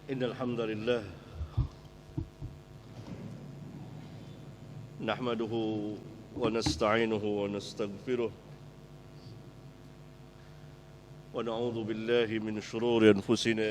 إن الحمد لله نحمده ونستعينه ونستغفره ونعوذ بالله من شرور أنفسنا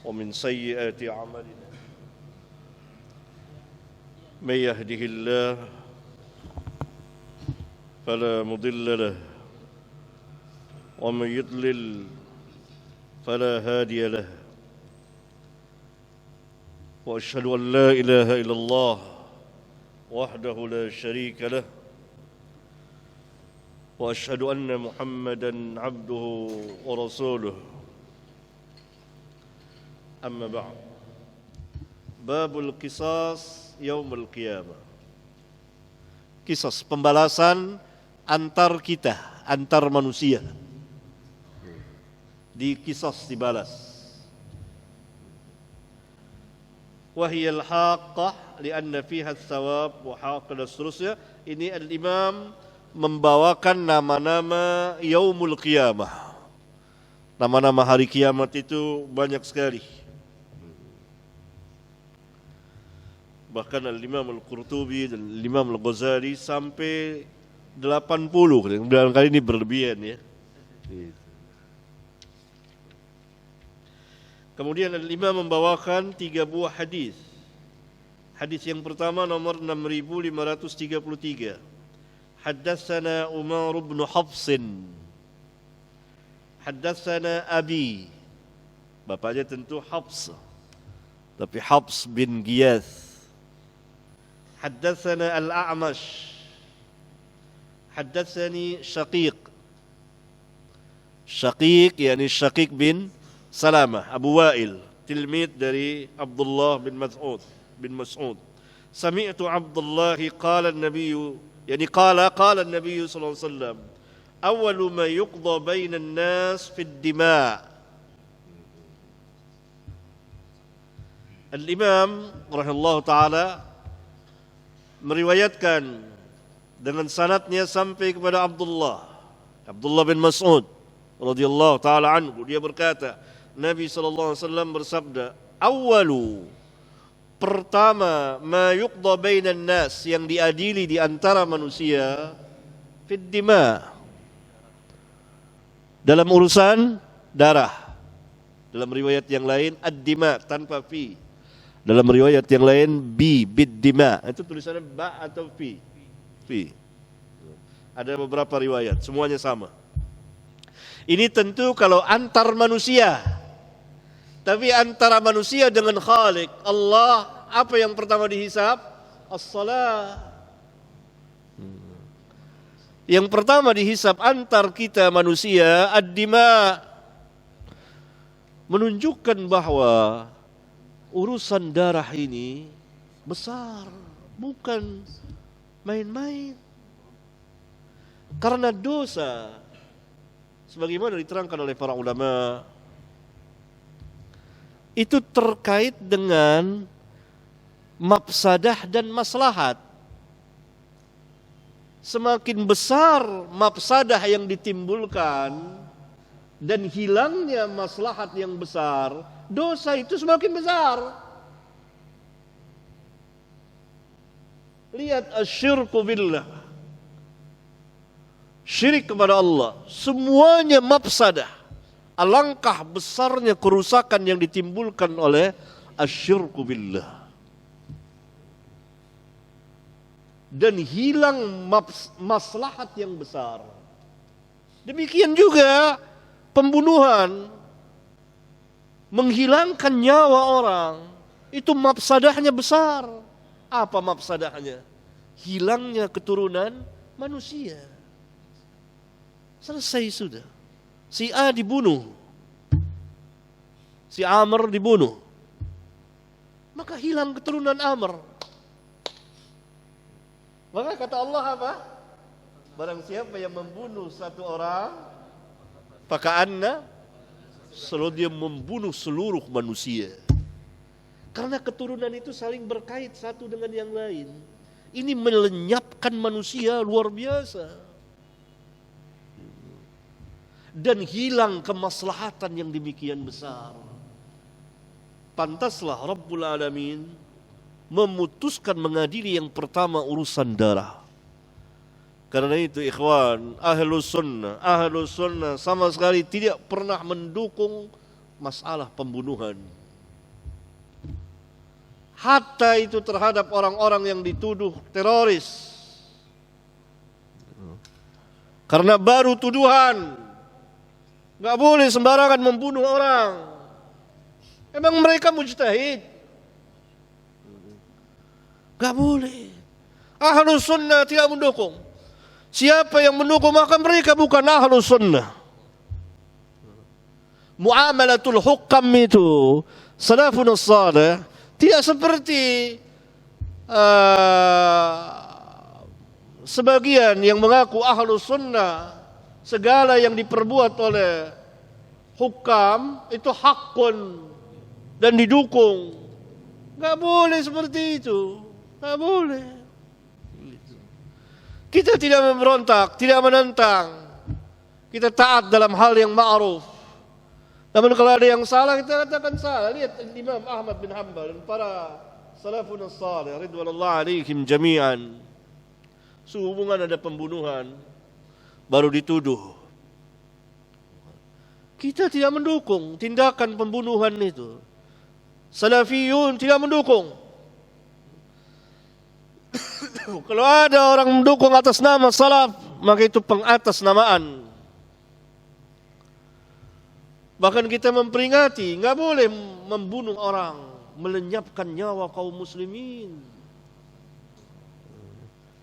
ومن سيئات أعمالنا من يهده الله فلا مضل له ومن يضلل فلا هادي له وأشهد أن لا إله إلا الله وحده لا شريك له وأشهد أن محمدًا عبده ورسوله أما بعد باب القصاص يوم القيامة. Qisas, pembalasan antar kita, antar manusia. Diqisas, dibalas. Wahiyal haqqah lianna fiha tsawab wa haqq dan seterusnya. Ini al-Imam membawakan nama-nama yaumul qiyamah. Nama-nama hari kiamat itu banyak sekali. Bahkan al-Imam al-Qurtubi dan al-Imam al-Ghazali sampai 80. Kemudian kali ini berlebihan ya. Kemudian al-Imam membawakan 3 buah hadis. Hadis yang pertama nomor 6533. Haddatsana Umar bin Hafs. Haddatsana Abi. Bapaknya tentu Hafs. Tapi Hafs bin Giyath. Haddatsana Al-A'mash. Haddatsani Syaqiq. Syaqiq yakni Syaqiq bin Salamah, Abu Wa'il, tilmid dari Abdullah bin Mas'ud. Sami'tu Abdullah qala an-nabiy, yani qala an-nabiy sallallahu alaihi wasallam, awwalu ma yuqda bainan nas fi ad-dima'. Al-Imam rahimahullah taala meriwayatkan dengan sanadnya sampai kepada Abdullah bin Mas'ud radhiyallahu taala anhu. Dia berkata, Nabi sallallahu alaihi wasallam bersabda, "Awwalu, pertama, ma yuqda bainan nas, yang diadili di antara manusia, fid dima, dalam urusan darah." Dalam riwayat yang lain ad-dima tanpa fi. Dalam riwayat yang lain bid dima. Itu tulisannya ba atau fi? Fi. Ada beberapa riwayat, semuanya sama. Ini tentu kalau antar manusia. Tapi antara manusia dengan Khalik Allah, apa yang pertama dihisab? As-salah. Yang pertama dihisab antar kita manusia ad-dima. Menunjukkan bahwa urusan darah ini besar, bukan main-main. Karena dosa, sebagaimana diterangkan oleh para ulama, itu terkait dengan mafsadah dan maslahat. Semakin besar mafsadah yang ditimbulkan dan hilangnya maslahat yang besar, dosa itu semakin besar. Lihat asyirku billah, syirik kepada Allah, semuanya mafsadah. Alangkah besarnya kerusakan yang ditimbulkan oleh asyirku billah. Dan hilang maslahat yang besar. Demikian juga pembunuhan, menghilangkan nyawa orang, itu mafsadahnya besar. Apa mafsadahnya? Hilangnya keturunan manusia. Selesai sudah. Si A dibunuh, si Amr dibunuh, maka hilang keturunan Amr. Maka kata Allah apa? Barang siapa yang membunuh satu orang, faka'anna, selalu dia membunuh seluruh manusia. Karena keturunan itu saling berkait satu dengan yang lain. Ini melenyapkan manusia luar biasa. Dan hilang kemaslahatan yang demikian besar. pantaslah Rabbul Alamin memutuskan mengadili yang pertama urusan darah. Karena itu ikhwan, ahlus sunnah sama sekali tidak pernah mendukung masalah pembunuhan. Hatta itu terhadap orang-orang yang dituduh teroris. Karena baru tuduhan, nggak boleh sembarangan membunuh orang. Emang mereka mujtahid? Nggak boleh. Ahlus sunnah tidak mendukung. Siapa yang mendukung maka mereka bukan ahlus sunnah. Muamalatul hukam itu salafun salih tidak seperti sebagian yang mengaku ahlus sunnah, segala yang diperbuat oleh hukam itu hakun dan didukung. Nggak boleh seperti itu, nggak boleh. Kita tidak memberontak, tidak menentang. Kita taat dalam hal yang ma'ruf. Namun kalau ada yang salah, kita katakan salah. Lihat Imam Ahmad bin Hanbal dan para salafun salih ridwanullah alaihim jami'an. Sehubungan ada pembunuhan, baru dituduh. Kita tidak mendukung tindakan pembunuhan itu. Salafiyun tidak mendukung. Kalau ada orang mendukung atas nama salaf, maka itu pengatasnamaan. Bahkan kita memperingati, nggak boleh membunuh orang, melenyapkan nyawa kaum muslimin.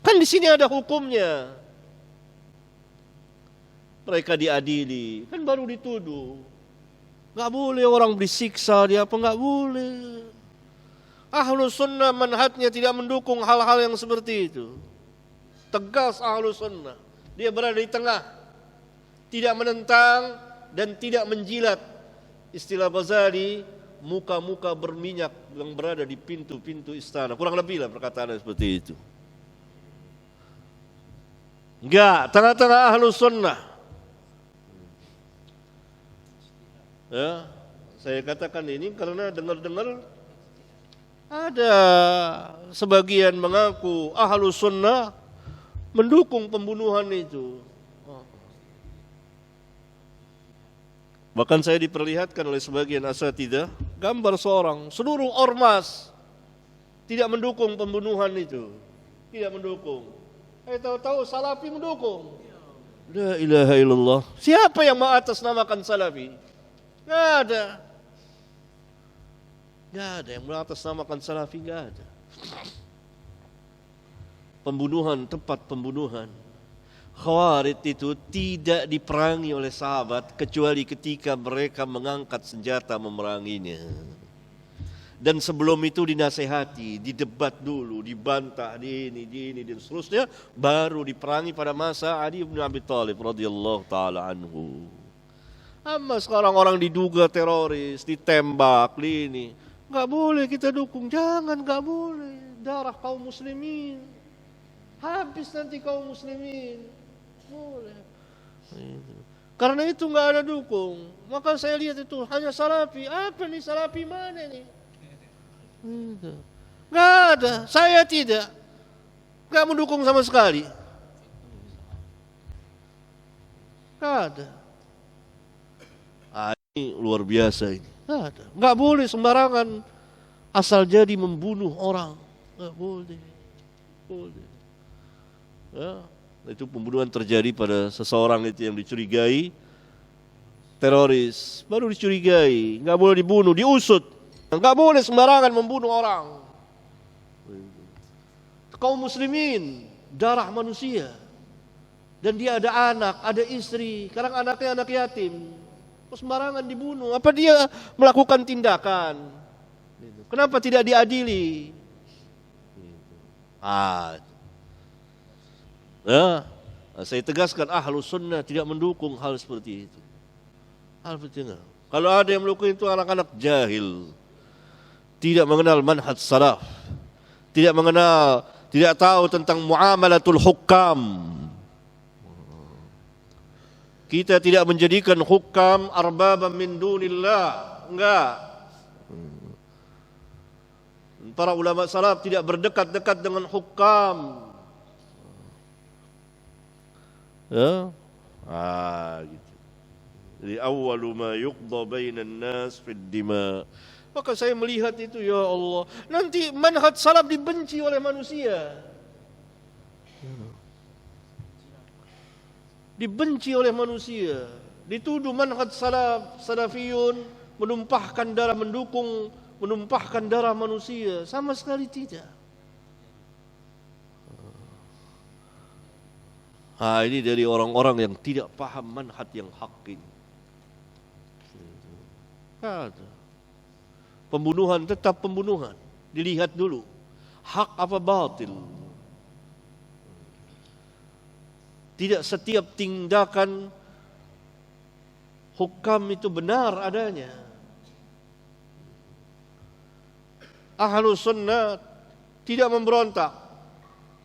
Kan di sini ada hukumnya. Mereka diadili, kan baru dituduh. Nggak boleh orang disiksa, dia apa nggak boleh. Ahlus sunnah manhajnya tidak mendukung hal-hal yang seperti itu. Tegas ahlus sunnah. Dia berada di tengah. Tidak menentang dan tidak menjilat. Istilah Ghazali, muka-muka berminyak yang berada di pintu-pintu istana. Kurang lebih lah perkataan seperti itu. Enggak, tengah-tengah ahlus sunnah. Ya, saya katakan ini karena dengar-dengar ada sebagian mengaku ahlus sunnah mendukung pembunuhan itu. Bahkan saya diperlihatkan oleh sebagian asatidzah gambar seorang, seluruh ormas tidak mendukung pembunuhan itu. Tidak mendukung. Tahu-tahu salafi mendukung. La ilaha illallah. Siapa yang mengatasnamakan salafi? Nggak ada. Nggak ada yang mengatasnamakan salafi, nggak ada. Pembunuhan, tempat pembunuhan. Khawarij itu tidak diperangi oleh sahabat kecuali ketika mereka mengangkat senjata memeranginya. Dan sebelum itu dinasehati, didebat dulu, dibantah, di ini dan seterusnya, baru diperangi pada masa Ali bin Abi Thalib radhiyallahu taala anhu. Amma sekarang orang diduga teroris, ditembak, ini nggak boleh kita dukung, jangan, nggak boleh. Darah kaum muslimin, habis nanti kaum muslimin, boleh. Karena itu nggak ada dukung. Maka saya lihat itu hanya salafi. Apa nih salafi mana nih? Nggak ada. Saya tidak, nggak mendukung sama sekali. Nggak ada. Ini luar biasa ini. Nggak boleh sembarangan asal jadi membunuh orang. Nggak boleh. Boleh. Ya, itu pembunuhan terjadi pada seseorang itu yang dicurigai teroris, baru dicurigai, nggak boleh dibunuh, diusut. Nggak boleh sembarangan membunuh orang. Kaum muslimin, darah manusia. Dan dia ada anak, ada istri, sekarang anaknya anak yatim. Sembarangan dibunuh. Apa dia melakukan tindakan? Kenapa tidak diadili? Ya, saya tegaskan ahlus sunnah tidak mendukung hal seperti itu. Hal seperti itu. Kalau ada yang melakukan itu anak-anak jahil, tidak mengenal manhaj salaf, tidak mengenal, tidak tahu tentang muamalatul hukam. Kita tidak menjadikan hukam arbaba min dunillah, enggak. Para ulama salaf tidak berdekat-dekat dengan hukam. Ya, gitu. Jadi awwalu ma yuqda bainan nas fid dima. Maka saya melihat itu, ya Allah, nanti manhaj salaf dibenci oleh manusia. Dibenci oleh manusia. Dituduh manhaj salaf, salafiyun menumpahkan darah, menumpahkan darah manusia. Sama sekali tidak. Ini dari orang-orang yang tidak paham manhaj yang hak ini. Ada. Pembunuhan tetap pembunuhan. Dilihat dulu, hak apa batil. Tidak setiap tindakan hukam itu benar adanya. Ahlus sunnah tidak memberontak,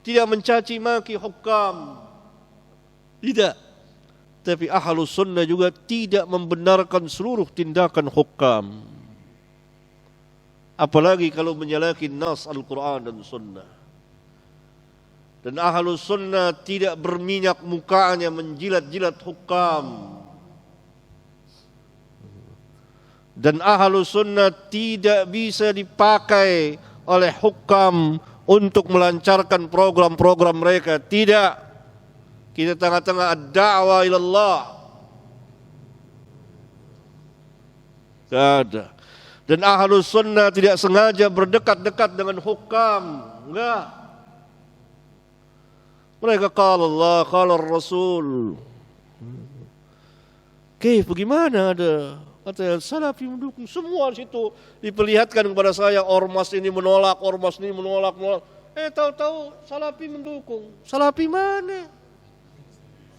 tidak mencaci maki hukam, tidak. Tapi ahlus sunnah juga tidak membenarkan seluruh tindakan hukam, apalagi kalau menyalahi nas Al-Quran dan sunnah. Dan ahlus sunnah tidak berminyak mukanya menjilat-jilat hukam. Dan ahlus sunnah tidak bisa dipakai oleh hukam untuk melancarkan program-program mereka. Tidak. Kita tengah-tengah ad-da'wah ilallah. Tidak ada. Dan ahlus sunnah tidak sengaja berdekat-dekat dengan hukam. Enggak. Mereka qala Allah, qala Rasul. Bagaimana ada? Kata salafi mendukung. Semua di situ diperlihatkan kepada saya. Ormas ini menolak, ormas ini menolak. Tahu-tahu salafi mendukung. Salafi mana?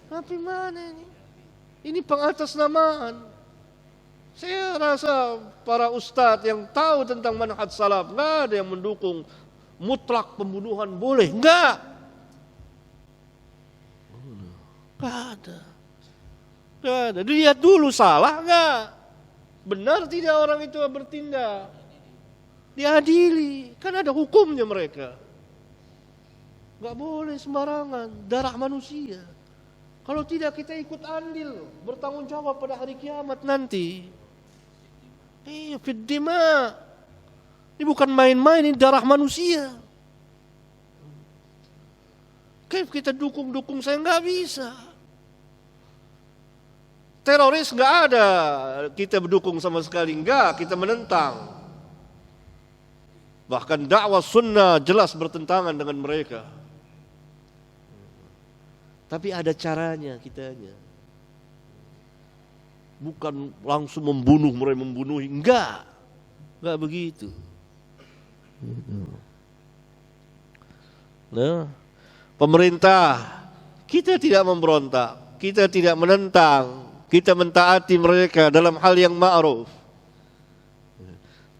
Salafi mana ini? Ini pengatasnamaan. Saya rasa para ustadz yang tahu tentang manhaj salaf, nggak ada yang mendukung mutlak pembunuhan boleh. Nggak ada. Nggak ada. Dilihat dulu salah nggak? Benar tidak orang itu bertindak? Diadili. Kan ada hukumnya mereka. Nggak boleh sembarangan. Darah manusia. Kalau tidak kita ikut andil. Bertanggung jawab pada hari kiamat nanti. Fid dima. Ini bukan main-main, ini darah manusia. Kita dukung-dukung saya nggak bisa. Teroris nggak ada, kita berdukung sama sekali, enggak, kita menentang. Bahkan dakwah sunnah jelas bertentangan dengan mereka. Tapi ada caranya kitanya. Bukan langsung membunuh, mereka membunuhi, enggak begitu. Nah, pemerintah, kita tidak memberontak, kita tidak menentang. Kita mentaati mereka dalam hal yang ma'ruf.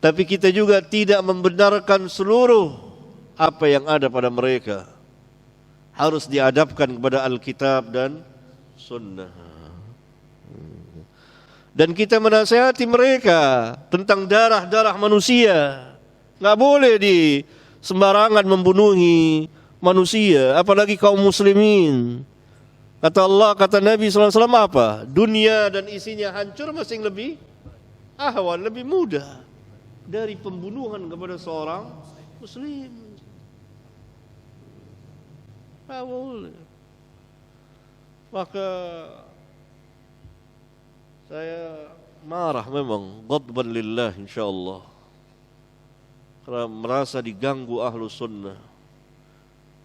Tapi kita juga tidak membenarkan seluruh apa yang ada pada mereka. Harus diadapkan kepada Alkitab dan Sunnah. Dan kita menasihati mereka tentang darah-darah manusia. Nggak boleh sembarangan membunuhi manusia, apalagi kaum muslimin. Kata Allah, kata Nabi SAW apa? Dunia dan isinya hancur masing lebih ahwan, lebih mudah dari pembunuhan kepada seorang muslim. Tak boleh. Maka saya marah memang, ghadban lillah insyaallah. Karena merasa diganggu ahlus sunnah.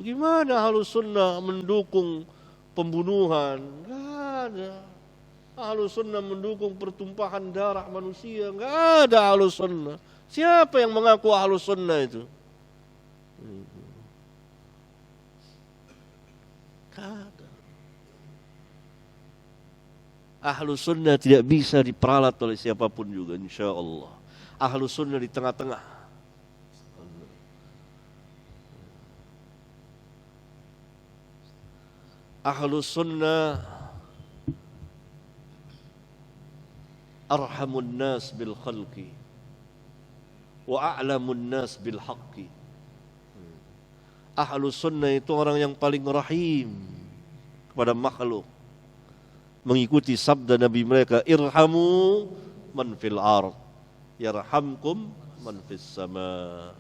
Bagaimana ahlus sunnah mendukung pembunuhan? Enggak ada. Ahlus sunnah mendukung pertumpahan darah manusia? Enggak ada ahlus sunnah. Siapa yang mengaku ahlus sunnah itu? Enggak ada. Ahlus sunnah tidak bisa diperalat oleh siapapun juga, insya Allah. Ahlus sunnah di tengah-tengah. Ahlus sunnah arhamun nas bil khalqi. wa a'lamun nas bil haqqi. Ahlus sunnah itu orang yang paling rahim kepada makhluk, mengikuti sabda Nabi mereka, irhamu man fil ard yarhamkum man fis sama.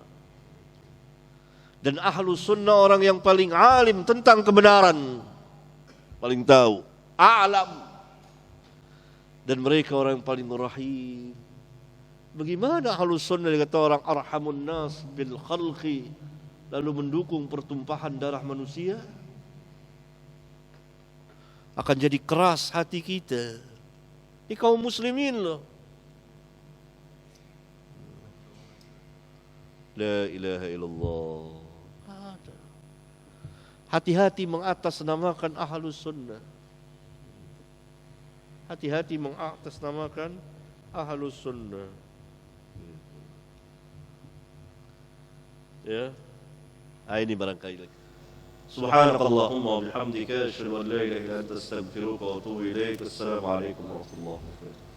Dan ahlus sunnah orang yang paling alim tentang kebenaran, paling tahu, alam. Dan mereka orang yang paling rahim. Bagaimana ahlus sunnah dikata orang arhamun nas bil khalqi, lalu mendukung pertumpahan darah manusia? Akan jadi keras hati kita. Ini kaum muslimin loh. La ilaha illallah. Hati-hati mengatasnamakan ahlus sunnah. Hati-hati mengatasnamakan ahlus sunnah. Ya, ini barangkali lagi. Subhanakallahumma wa bihamdika asyhadu an la ilaha illa anta astaghfiruka wa atubu ilaik. Assalamualaikum warahmatullahi wabarakatuh.